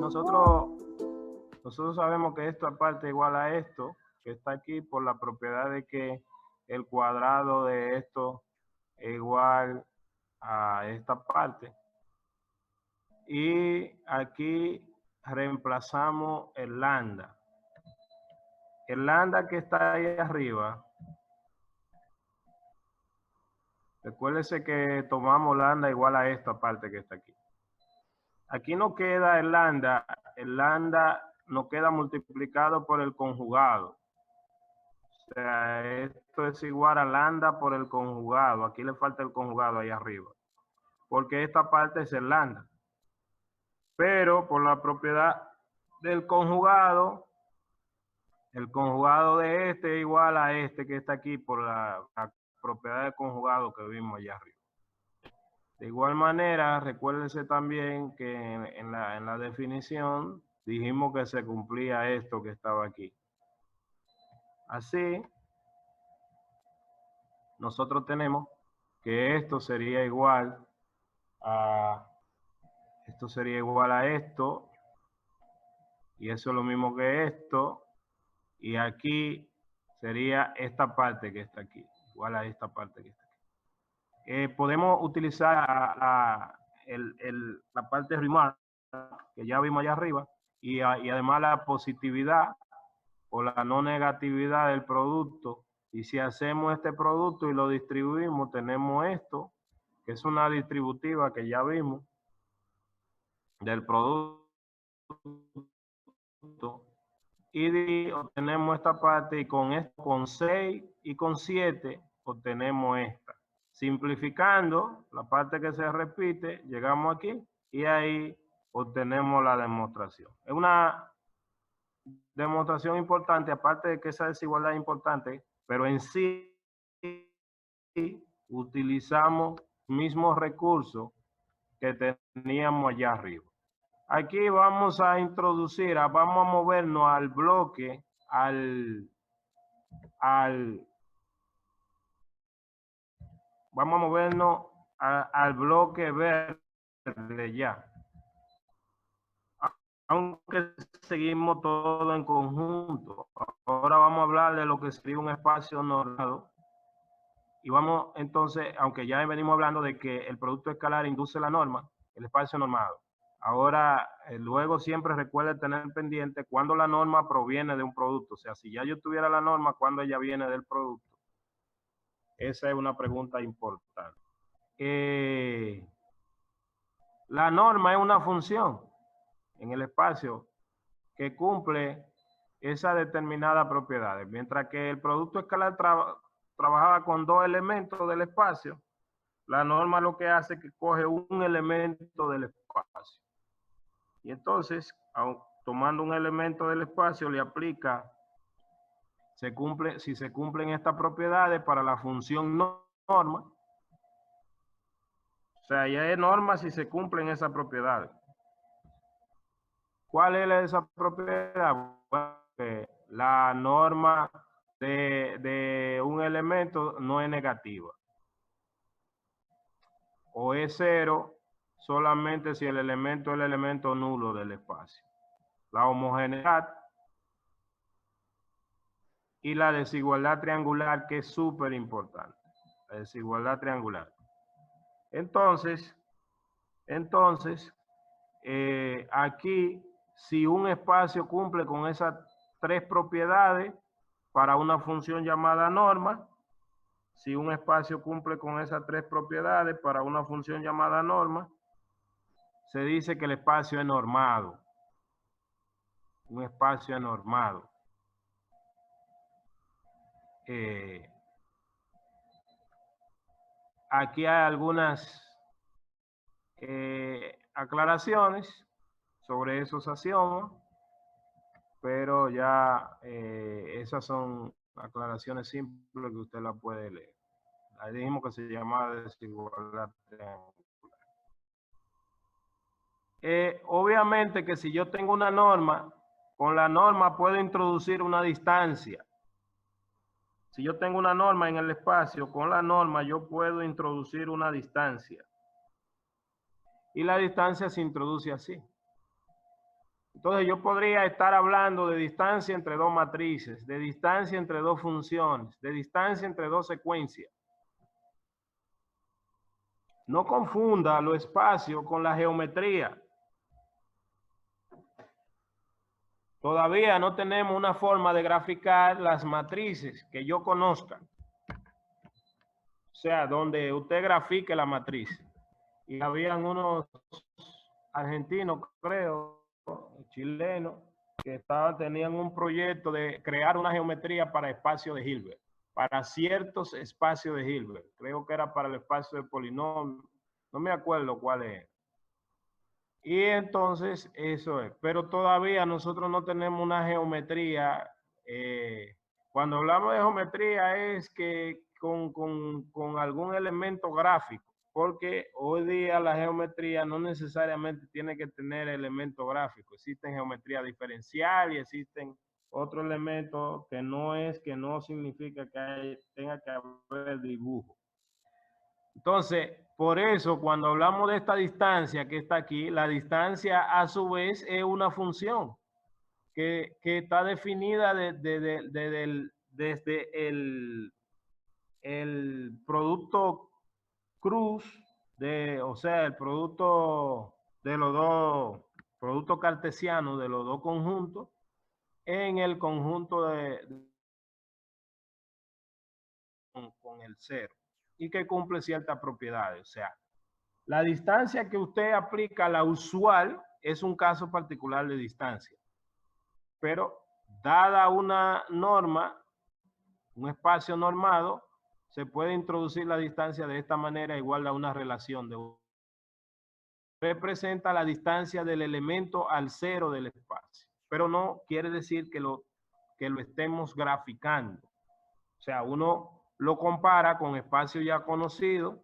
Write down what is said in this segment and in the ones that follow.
nosotros sabemos que esto aparte igual a esto, que está aquí por la propiedad de que el cuadrado de esto es igual a esta parte. Y aquí reemplazamos el lambda. El lambda que está ahí arriba, recuérdese que tomamos lambda igual a esta parte que está aquí. Aquí no queda el lambda no queda multiplicado por el conjugado. O sea, esto es igual a lambda por el conjugado. Aquí le falta el conjugado ahí arriba, porque esta parte es el lambda. Pero por la propiedad del conjugado, el conjugado de este es igual a este que está aquí por la propiedad del conjugado que vimos allá arriba. De igual manera, recuérdense también que en la definición dijimos que se cumplía esto que estaba aquí. Así, nosotros tenemos que esto sería igual a esto, y eso es lo mismo que esto, y aquí sería esta parte que está aquí, igual a esta parte que está aquí. Podemos utilizar la parte Riemann que ya vimos allá arriba, y además la positividad o la no negatividad del producto. Y si hacemos este producto y lo distribuimos, tenemos esto, que es una distributiva que ya vimos del producto. Y obtenemos esta parte, y con esto, con 6 y con 7, obtenemos esta. Simplificando, la parte que se repite, llegamos aquí y ahí obtenemos la demostración. Es una demostración importante, aparte de que esa desigualdad es importante, pero en sí utilizamos mismos recursos que teníamos allá arriba. Aquí vamos a introducir, vamos a movernos al bloque, vamos a movernos al bloque verde ya. Aunque seguimos todo en conjunto. Ahora vamos a hablar de lo que sería un espacio normado. Y vamos entonces, aunque ya venimos hablando de que el producto escalar induce la norma, el espacio normado. Ahora, luego siempre recuerde tener pendiente cuando la norma proviene de un producto. O sea, si ya yo tuviera la norma, ¿cuándo ella viene del producto? Esa es una pregunta importante. La norma es una función en el espacio que cumple esas determinadas propiedades. Mientras que el producto escalar trabajaba con 2 elementos del espacio, la norma lo que hace es que coge un elemento del espacio. Y entonces, tomando un elemento del espacio, le aplica, si se cumplen estas propiedades para la función norma. O sea, ya es norma si se cumplen esas propiedades. ¿Cuál es esa propiedad? Bueno, la norma de un elemento no es negativa. O es 0 solamente si el elemento es el elemento nulo del espacio. La homogeneidad y la desigualdad triangular, que es súper importante. La desigualdad triangular. Entonces, aquí, si un espacio cumple con esas 3 propiedades para una función llamada norma, si un espacio cumple con esas 3 propiedades para una función llamada norma, se dice que el espacio es normado. Un espacio es normado. Aquí hay algunas aclaraciones sobre esos axiomas, pero ya esas son aclaraciones simples que usted la puede leer. Ahí dijimos que se llamaba desigualdad triangular. Obviamente que si yo tengo una norma, con la norma puedo introducir una distancia. Si yo tengo una norma en el espacio, con la norma yo puedo introducir una distancia. Y la distancia se introduce así. Entonces yo podría estar hablando de distancia entre dos matrices, de distancia entre dos funciones, de distancia entre dos secuencias. No confunda los espacios con la geometría. Todavía no tenemos una forma de graficar las matrices que yo conozca. O sea, donde usted grafique la matriz. Y habían unos argentinos, creo, chilenos, que tenían un proyecto de crear una geometría para espacios de Hilbert, para ciertos espacios de Hilbert. Creo que era para el espacio de polinomio, no me acuerdo cuál es. Y entonces, eso es. Pero todavía nosotros no tenemos una geometría. Cuando hablamos de geometría es que con algún elemento gráfico, porque hoy día la geometría no necesariamente tiene que tener elemento gráfico. Existen geometría diferencial y existen otros elementos que no significa que tenga que haber dibujo. Entonces, por eso, cuando hablamos de esta distancia que está aquí, la distancia a su vez es una función que está definida desde el producto cruz, o sea, el producto de los dos, producto cartesiano de los dos conjuntos, en el conjunto con el cero, y que cumple ciertas propiedades. O sea, la distancia que usted aplica, la usual, es un caso particular de distancia. Pero dada una norma, un espacio normado, se puede introducir la distancia de esta manera igual a una relación de representa la distancia del elemento al cero del espacio. Pero no quiere decir que lo estemos graficando. O sea, uno lo compara con espacios ya conocidos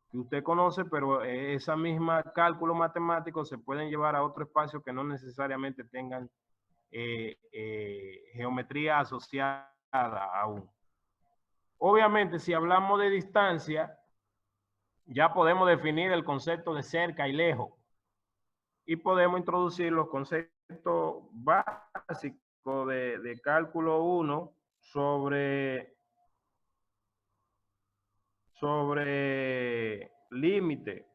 que usted conoce, pero esa misma cálculo matemático se pueden llevar a otro espacio que no necesariamente tengan geometría asociada aún. Obviamente, si hablamos de distancia, ya podemos definir el concepto de cerca y lejos. Y podemos introducir los conceptos básicos de cálculo 1 sobre límite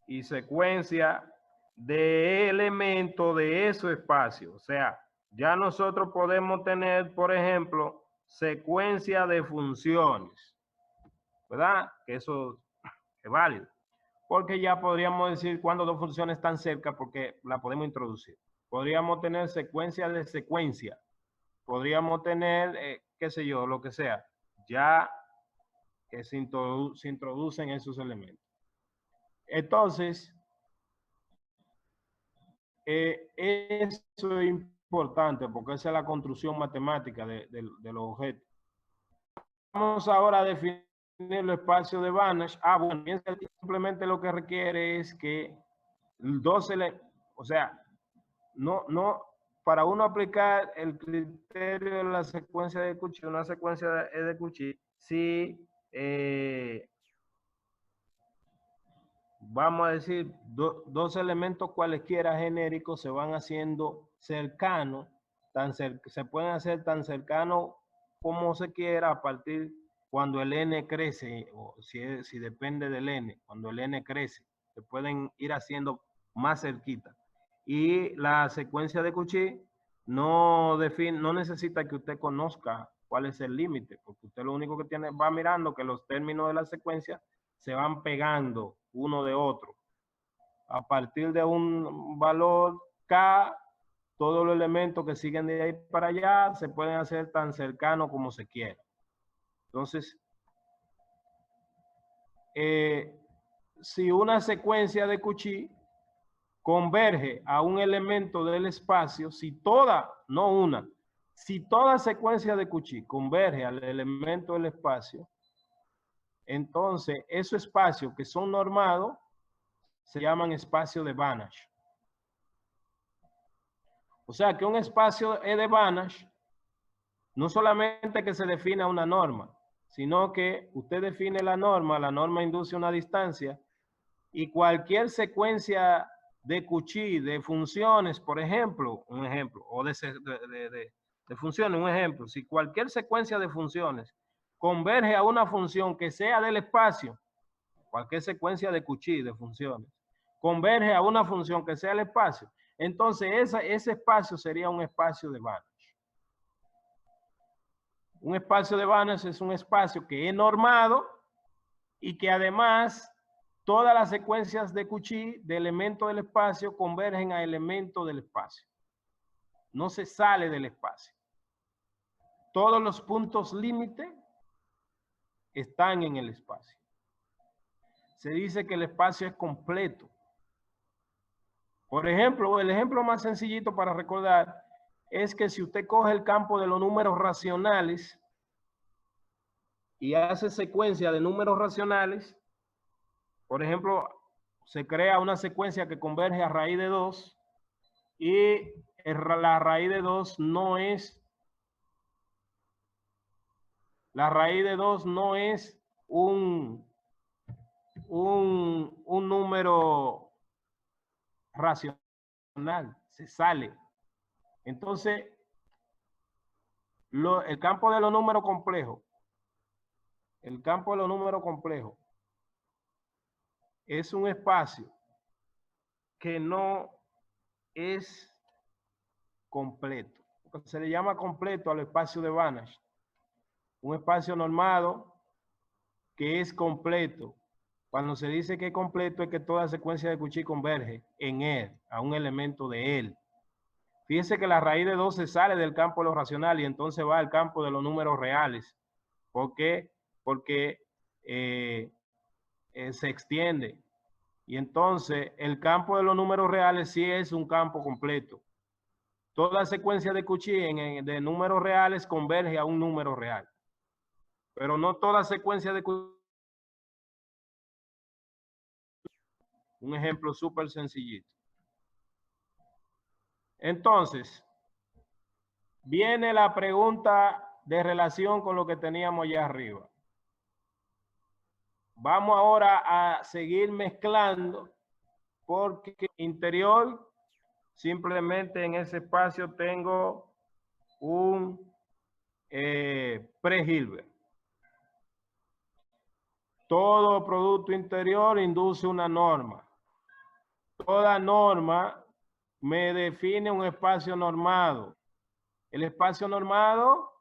y secuencia de elementos de esos espacios. O sea, ya nosotros podemos tener, por ejemplo, secuencia de funciones, ¿verdad? Que eso es válido. Porque ya podríamos decir cuando dos funciones están cerca, porque la podemos introducir. Podríamos tener secuencia de secuencia. Podríamos tener, qué sé yo, lo que sea. Ya que se introducen esos elementos. Entonces, eso es importante porque esa es la construcción matemática de los objetos. Vamos ahora a definir el espacio de Banach. Bueno, simplemente lo que requiere es que o sea, para uno aplicar el criterio de la secuencia de Cauchy, una secuencia de Cauchy, si vamos a decir, dos elementos cualesquiera genéricos se van haciendo cercanos, se pueden hacer tan cercanos como se quiera a partir cuando el n crece, o si depende del n, cuando el n crece, se pueden ir haciendo más cerquita. Y la secuencia de Cauchy no necesita que usted conozca cuál es el límite, porque usted lo único que va mirando que los términos de la secuencia se van pegando uno de otro. A partir de un valor K, todos los elementos que siguen de ahí para allá se pueden hacer tan cercanos como se quiera. Entonces, si una secuencia de Cauchy converge a un elemento del espacio, si toda secuencia de Cauchy converge al elemento del espacio, entonces esos espacios que son normados se llaman espacios de Banach. O sea que un espacio es de Banach, no solamente que se defina una norma, sino que usted define la norma induce una distancia, y cualquier secuencia de Cauchy, de funciones, por ejemplo, un ejemplo, o de funciones, un ejemplo, si cualquier secuencia de funciones converge a una función que sea del espacio, cualquier secuencia de Cauchy de funciones, converge a una función que sea el espacio, entonces ese espacio sería un espacio de Banach. Un espacio de Banach es un espacio que es normado y que además todas las secuencias de Cauchy de elementos del espacio convergen a elementos del espacio. No se sale del espacio. Todos los puntos límite están en el espacio. Se dice que el espacio es completo. Por ejemplo, el ejemplo más sencillito para recordar es que si usted coge el campo de los números racionales y hace secuencia de números racionales, por ejemplo, se crea una secuencia que converge a raíz de 2 y la raíz de 2 no es un número racional, se sale. Entonces, el campo de los números complejos, es un espacio que no es completo. Se le llama completo al espacio de Banach. Un espacio normado que es completo. Cuando se dice que es completo es que toda secuencia de Cauchy converge en él, a un elemento de él. Fíjense que la raíz de 2 se sale del campo de lo racional y entonces va al campo de los números reales. ¿Por qué? Porque se extiende. Y entonces el campo de los números reales sí es un campo completo. Toda secuencia de Cauchy de números reales converge a un número real. Pero no toda secuencia de Cauchy. Un ejemplo súper sencillito. Entonces, viene la pregunta de relación con lo que teníamos ya arriba. Vamos ahora a seguir mezclando porque interior, simplemente en ese espacio tengo un pre-Hilbert. Todo producto interior induce una norma. Toda norma me define un espacio normado. El espacio normado,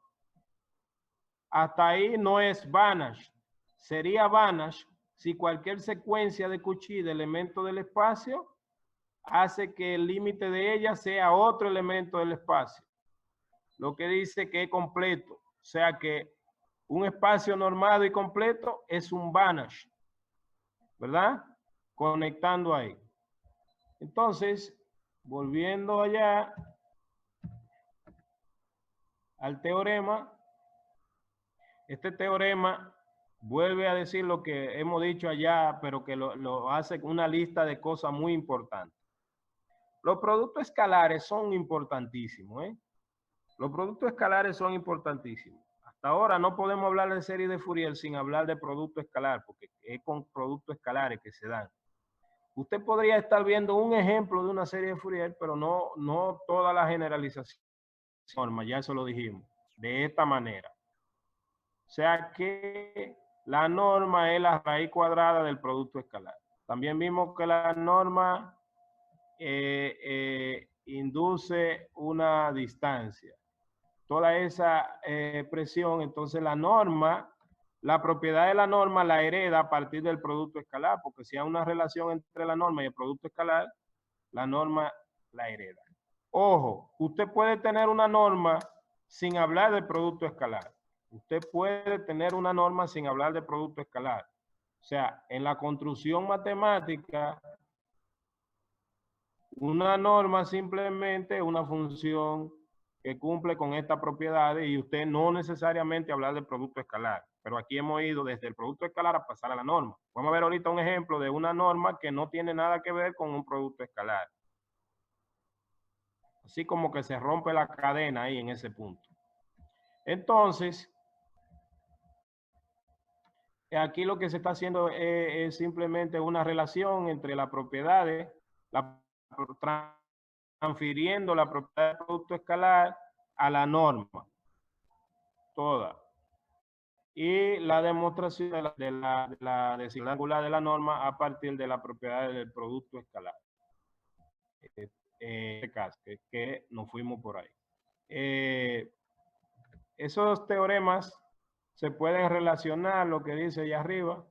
hasta ahí no es Banach. Sería Banach si cualquier secuencia de Cauchy de elementos del espacio hace que el límite de ella sea otro elemento del espacio. Lo que dice que es completo. O sea que un espacio normado y completo es un Banach, ¿verdad? Conectando ahí. Entonces, volviendo allá al teorema, este teorema vuelve a decir lo que hemos dicho allá, pero que lo hace una lista de cosas muy importantes. Los productos escalares son importantísimos, ¿eh? Los productos escalares son importantísimos. Hasta ahora no podemos hablar de serie de Fourier sin hablar de producto escalar, porque es con productos escalares que se dan. Usted podría estar viendo un ejemplo de una serie de Fourier, pero no toda la generalización, ya eso lo dijimos, de esta manera. O sea que la norma es la raíz cuadrada del producto escalar. También vimos que la norma induce una distancia. Toda esa presión, entonces la norma, la propiedad de la norma la hereda a partir del producto escalar, porque si hay una relación entre la norma y el producto escalar, la norma la hereda. Ojo, usted puede tener una norma sin hablar del producto escalar. Usted puede tener una norma sin hablar de producto escalar. O sea, en la construcción matemática, una norma simplemente es una función que cumple con estas propiedades y usted no necesariamente hablar del producto escalar. Pero aquí hemos ido desde el producto escalar a pasar a la norma. Vamos a ver ahorita un ejemplo de una norma que no tiene nada que ver con un producto escalar. Así como que se rompe la cadena ahí en ese punto. Entonces, aquí lo que se está haciendo es simplemente una relación entre las propiedades transfiriendo la propiedad del producto escalar a la norma, toda. Y la demostración de la desigualdad angular de la norma a partir de la propiedad del producto escalar. En este caso, que nos fuimos por ahí. Esos teoremas se pueden relacionar, lo que dice allá arriba,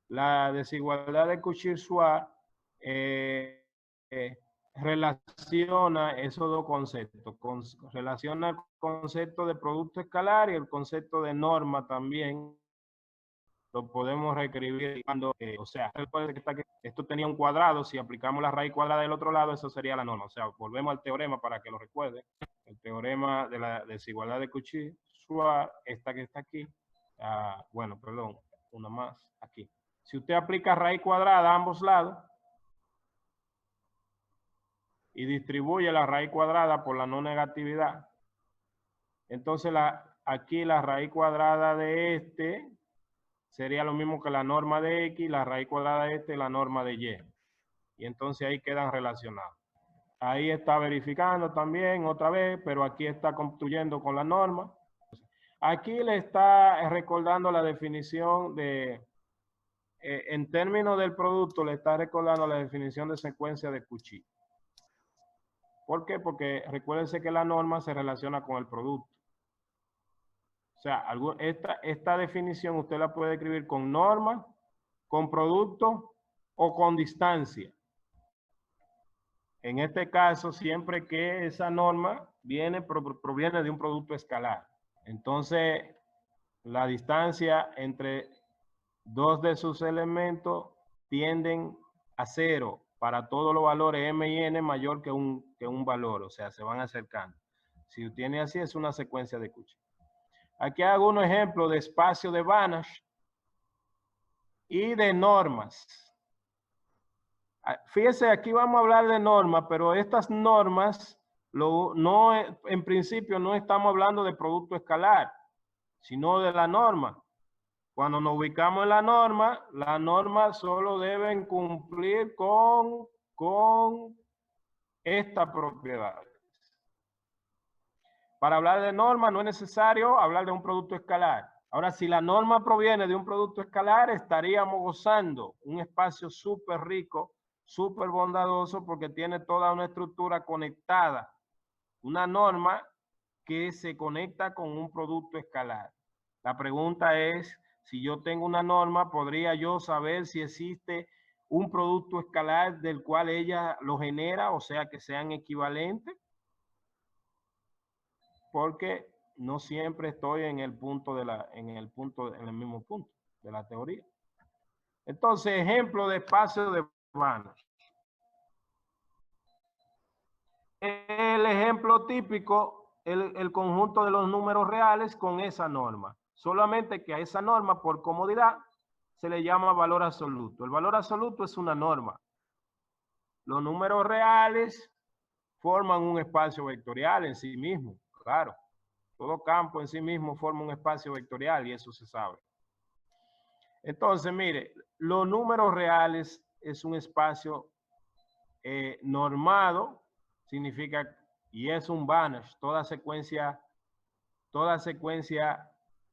la desigualdad de Cauchy-Schwarz relaciona esos dos conceptos, relaciona el concepto de producto escalar y el concepto de norma también. Lo podemos reescribir cuando, o sea, esto tenía un cuadrado, si aplicamos la raíz cuadrada del otro lado, eso sería la norma. O sea, volvemos al teorema para que lo recuerden. El teorema de la desigualdad de Cauchy-Schwarz, esta que está aquí, bueno, perdón, una más aquí. Si usted aplica raíz cuadrada a ambos lados y distribuye la raíz cuadrada por la no negatividad, entonces aquí la raíz cuadrada de este sería lo mismo que la norma de X, la raíz cuadrada de este, la norma de Y. Y entonces ahí quedan relacionados. Ahí está verificando también otra vez, pero aquí está construyendo con la norma. Aquí le está recordando la definición de, en términos del producto, le está recordando la definición de secuencia de Cauchy. ¿Por qué? Porque recuérdense que la norma se relaciona con el producto. O sea, esta definición usted la puede escribir con norma, con producto o con distancia. En este caso, siempre que esa norma proviene de un producto escalar. Entonces, la distancia entre dos de sus elementos tienden a 0 para todos los valores m y n mayor que un valor. O sea, se van acercando. Si tiene así, es una secuencia de Cauchy. Aquí hago un ejemplo de espacio de Banach y de normas. Fíjese, aquí vamos a hablar de normas, pero estas normas, en principio no estamos hablando de producto escalar, sino de la norma. Cuando nos ubicamos en la norma solo deben cumplir con esta propiedad. Para hablar de norma no es necesario hablar de un producto escalar. Ahora, si la norma proviene de un producto escalar, estaríamos gozando un espacio súper rico, súper bondadoso, porque tiene toda una estructura conectada. Una norma que se conecta con un producto escalar. La pregunta es, si yo tengo una norma, ¿podría yo saber si existe un producto escalar del cual ella lo genera, o sea, que sean equivalentes? Porque no siempre estoy en el mismo punto de la teoría. Entonces, ejemplo de espacio de Banach. El ejemplo típico, el conjunto de los números reales con esa norma. Solamente que a esa norma, por comodidad, se le llama valor absoluto. El valor absoluto es una norma. Los números reales forman un espacio vectorial en sí mismo, claro. Todo campo en sí mismo forma un espacio vectorial y eso se sabe. Entonces, mire, los números reales es un espacio normado, significa, y es un Banach, toda secuencia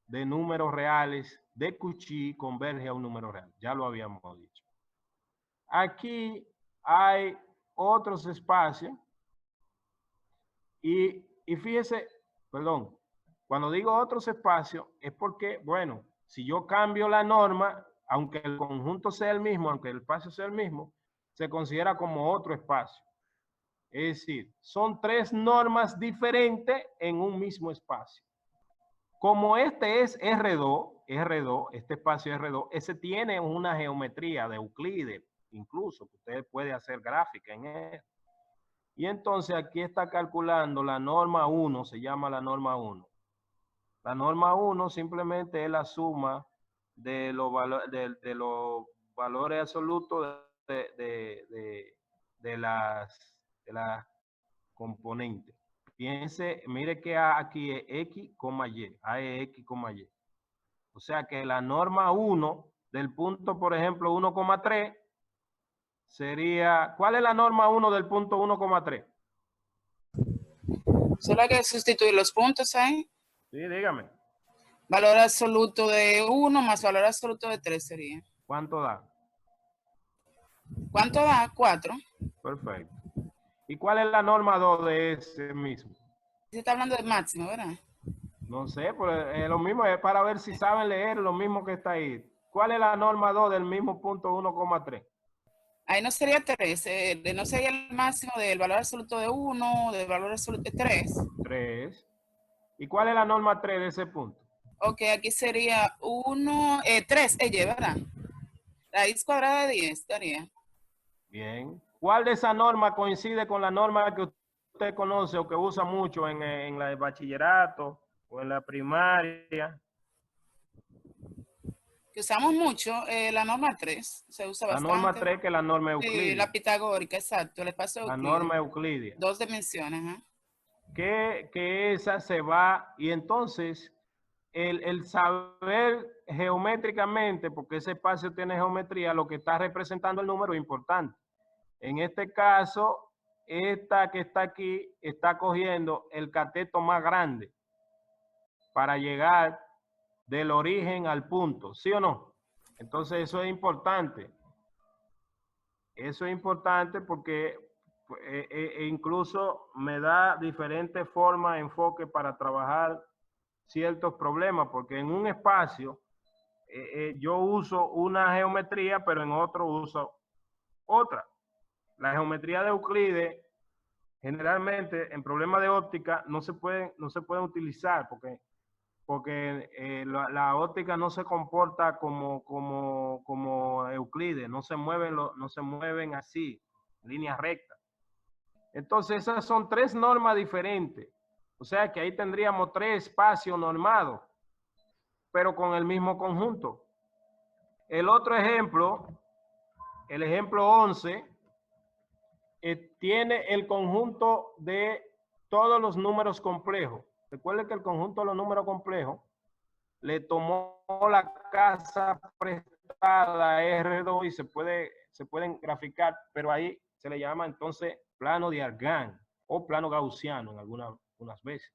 de números reales de Cauchy converge a un número real. Ya lo habíamos dicho. Aquí hay otros espacios y fíjese, perdón, cuando digo otros espacios es porque, bueno, si yo cambio la norma, aunque el conjunto sea el mismo, aunque el espacio sea el mismo, se considera como otro espacio. Es decir, son tres normas diferentes en un mismo espacio. Como este es R2, este espacio R2, ese tiene una geometría de Euclides, incluso, que usted puede hacer gráfica en él. Y entonces aquí está calculando la norma 1, se llama la norma 1. La norma 1 simplemente es la suma de los valores absolutos de las componentes. Piense, mire que aquí es X, Y, A es X, Y. O sea que la norma 1 del punto, por ejemplo, 1,3 sería, ¿cuál es la norma 1 del punto 1,3? Solo hay que sustituir los puntos ahí. Sí, dígame. Valor absoluto de 1 más valor absoluto de 3 sería. ¿Cuánto da? ¿Cuánto da? 4. Perfecto. ¿Y cuál es la norma 2 de ese mismo? Se está hablando de máximo, ¿verdad? No sé, pues lo mismo es para ver si saben leer lo mismo que está ahí. ¿Cuál es la norma 2 del mismo punto 1,3? Ahí no sería 3, no sería el máximo del valor absoluto de 1, del valor absoluto de 3. 3. ¿Y cuál es la norma 3 de ese punto? Ok, aquí sería 1, 3, ¿verdad? Raíz cuadrada de 10 daría. Bien. ¿Cuál de esa norma coincide con la norma que usted conoce o que usa mucho en la de bachillerato o en la primaria? Que usamos mucho, la norma 3, se usa La norma bastante. 3 que es la norma La euclidia. pitagórica, exacto, el espacio de La Euclides. norma euclidia. 2 dimensiones, ¿eh? Que esa se va y entonces el saber geométricamente, porque ese espacio tiene geometría, lo que está representando el número es importante. En este caso, esta que está aquí está cogiendo el cateto más grande para llegar del origen al punto, ¿sí o no? Entonces eso es importante. Eso es importante porque incluso me da diferentes formas, enfoque para trabajar ciertos problemas, porque en un espacio yo uso una geometría, pero en otro uso otra. La geometría de Euclides generalmente en problemas de óptica no se pueden utilizar porque la óptica no se comporta como Euclides, no se mueven así, líneas rectas. Entonces esas son 3 normas diferentes. O sea que ahí tendríamos 3 espacios normados, pero con el mismo conjunto. El otro ejemplo, el ejemplo 11, tiene el conjunto de todos los números complejos. Recuerden que el conjunto de los números complejos le tomó la casa prestada R2 y se pueden graficar, pero ahí se le llama entonces plano de Argand o plano gaussiano en algunas veces.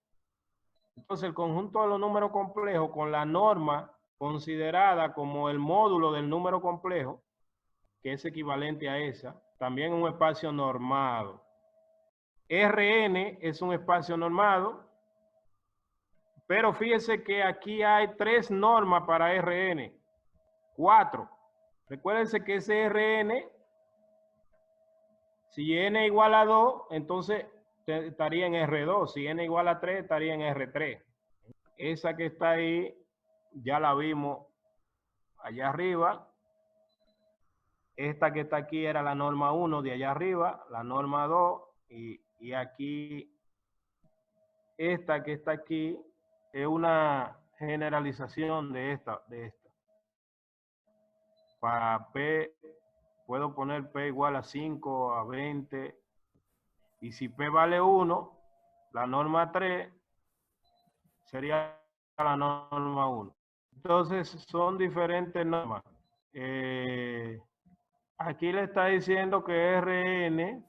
Entonces el conjunto de los números complejos con la norma considerada como el módulo del número complejo, que es equivalente a esa, también un espacio normado. Rn es un espacio normado, pero fíjese que aquí hay 3 normas para Rn, 4. Recuérdense que ese Rn, si n igual a 2, entonces estaría en R2. Si n igual a 3, estaría en R3. Esa que está ahí, ya la vimos allá arriba. Esta que está aquí era la norma 1 de allá arriba, la norma 2, y aquí, esta que está aquí, es una generalización de esta. Para P, puedo poner P igual a 5, a 20, y si P vale 1, la norma 3 sería la norma 1. Entonces, son diferentes normas. Aquí le está diciendo que Rn,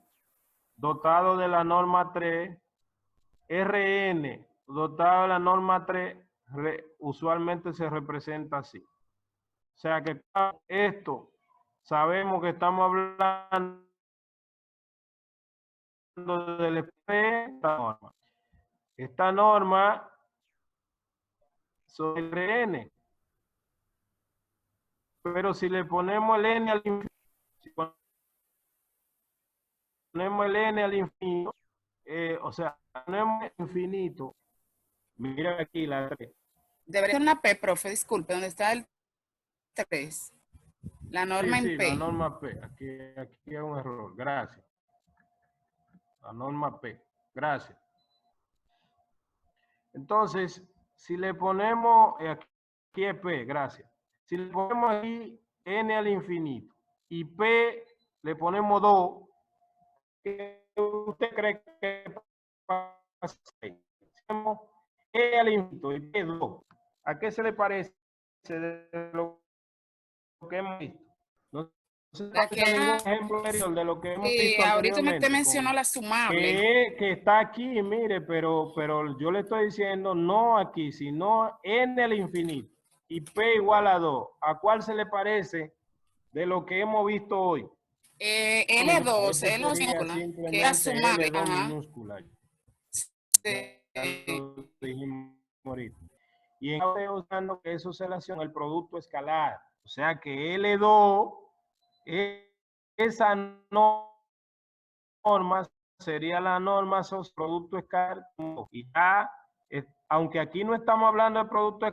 dotado de la norma 3, Rn, dotado de la norma 3, usualmente se representa así. O sea que esto, sabemos que estamos hablando del esta norma. Esta norma sobre Rn. Pero si le ponemos el n al infinito, si ponemos el n al infinito, o sea, ponemos el infinito, mira aquí la 3. Debería ser una P, profe, disculpe, ¿dónde está el 3? La Sí, norma en sí, la P. norma P. Aquí hay un error. Gracias. La norma P. Gracias. Entonces, si le ponemos, aquí es P, gracias. Si le ponemos aquí n al infinito y P le ponemos 2, ¿qué usted cree que pasa ahí? Si ponemos n al infinito y P 2, ¿a qué se le parece de lo que hemos visto? ¿No? La que ningún ejemplo anterior de lo que hemos sí, visto ahorita me anteriormente. te mencionó la sumable. Que está aquí, mire, pero yo le estoy diciendo no aquí, sino en el infinito. Y P igual a 2. ¿A cuál se le parece de lo que hemos visto hoy? L2, Este L2 sería minúscula, que es la simplemente sumable. L2 Ajá. minúscula. Ya Sí. lo dijimos ahorita. Y estoy usando que eso se relaciona al producto escalar. O sea que L2, esa norma sería la norma sobre producto escalar. Y ya, aunque aquí no estamos hablando de producto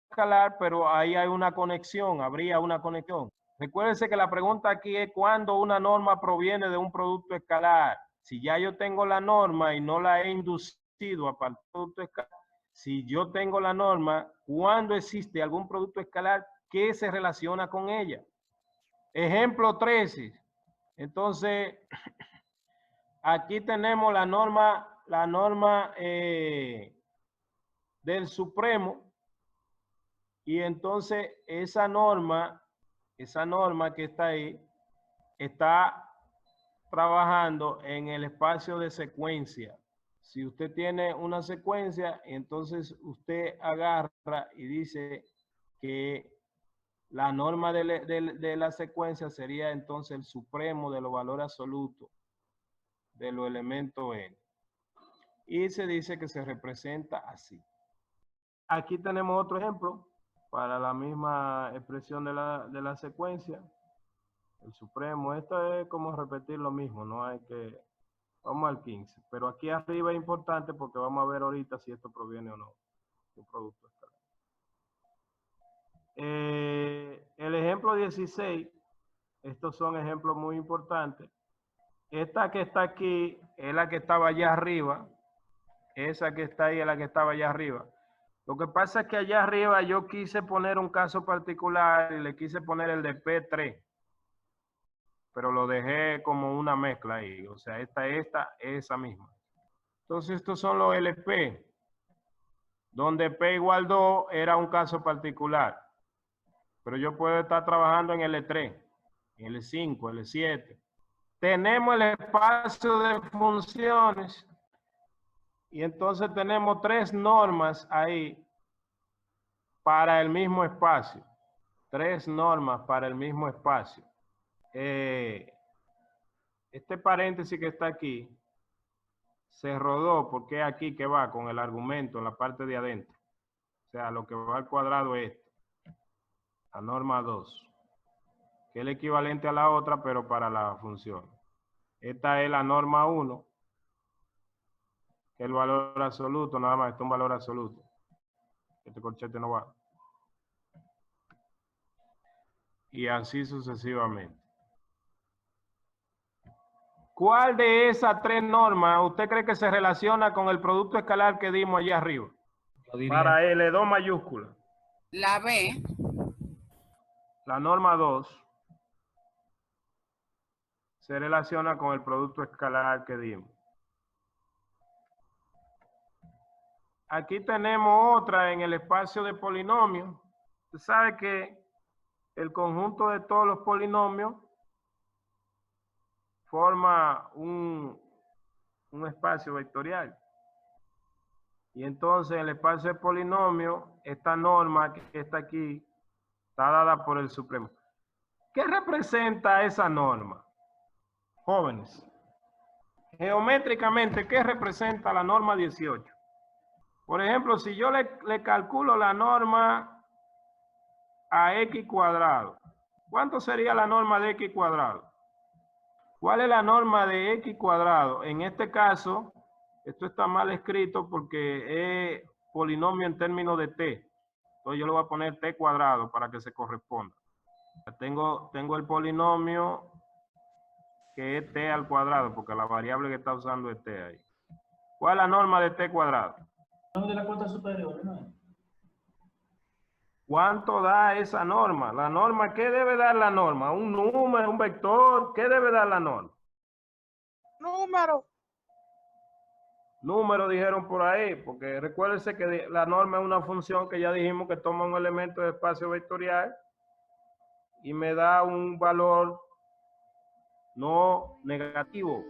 escalar, pero ahí hay una conexión, habría una conexión. Recuérdense que la pregunta aquí es cuándo una norma proviene de un producto escalar. Si ya yo tengo la norma y no la he inducido a partir del producto escalar, si yo tengo la norma, ¿cuándo existe algún producto escalar que se relaciona con ella? Ejemplo 13. Entonces, aquí tenemos la norma del Supremo, y entonces esa norma que está ahí, está trabajando en el espacio de secuencia. Si usted tiene una secuencia, entonces usted agarra y dice que la norma de la secuencia sería entonces el supremo de los valores absolutos de los elementos n. Y se dice que se representa así. Aquí tenemos otro ejemplo para la misma expresión de la secuencia. El supremo, esto es como repetir lo mismo, no hay que... Vamos al 15, pero aquí arriba es importante porque vamos a ver ahorita si esto proviene o no de un producto escalar. El ejemplo 16, estos son ejemplos muy importantes. Esta que está aquí es la que estaba allá arriba. Esa que está ahí es la que estaba allá arriba. Lo que pasa es que allá arriba yo quise poner un caso particular y le quise poner el de P3. Pero lo dejé como una mezcla ahí. O sea, esa misma. Entonces estos son los LP. Donde P igual 2 era un caso particular. Pero yo puedo estar trabajando en L3, en L5, L7. Tenemos el espacio de funciones y entonces tenemos 3 normas ahí para el mismo espacio. 3 normas para el mismo espacio. Este paréntesis que está aquí se rodó porque es aquí que va con el argumento en la parte de adentro. O sea, lo que va al cuadrado es esto. La norma 2, que es el equivalente a la otra, pero para la función. Esta es la norma 1, que es el valor absoluto, nada más, esto es un valor absoluto. Este corchete no va. Y así sucesivamente. ¿Cuál de esas 3 normas usted cree que se relaciona con el producto escalar que dimos allá arriba? Para L2 mayúscula. La B. La norma 2 se relaciona con el producto escalar que dimos. Aquí tenemos otra en el espacio de polinomios. Usted sabe que el conjunto de todos los polinomios forma un espacio vectorial. Y entonces en el espacio de polinomio, esta norma que está aquí está dada por el supremo. ¿Qué representa esa norma? Jóvenes, geométricamente, ¿qué representa la norma 18? Por ejemplo, si yo le calculo la norma a x cuadrado, ¿cuánto sería la norma de x cuadrado? ¿Cuál es la norma de x cuadrado? En este caso, esto está mal escrito porque es polinomio en términos de t. Entonces yo le voy a poner t cuadrado para que se corresponda. Tengo el polinomio que es t al cuadrado, porque la variable que está usando es t ahí. ¿Cuál es la norma de t cuadrado? De la cuota superior, ¿no? ¿Cuánto da esa norma? La norma, ¿qué debe dar la norma? ¿Un número, un vector? ¿Qué debe dar la norma? Número. Número dijeron por ahí, porque recuérdense que la norma es una función que ya dijimos que toma un elemento de espacio vectorial y me da un valor no negativo.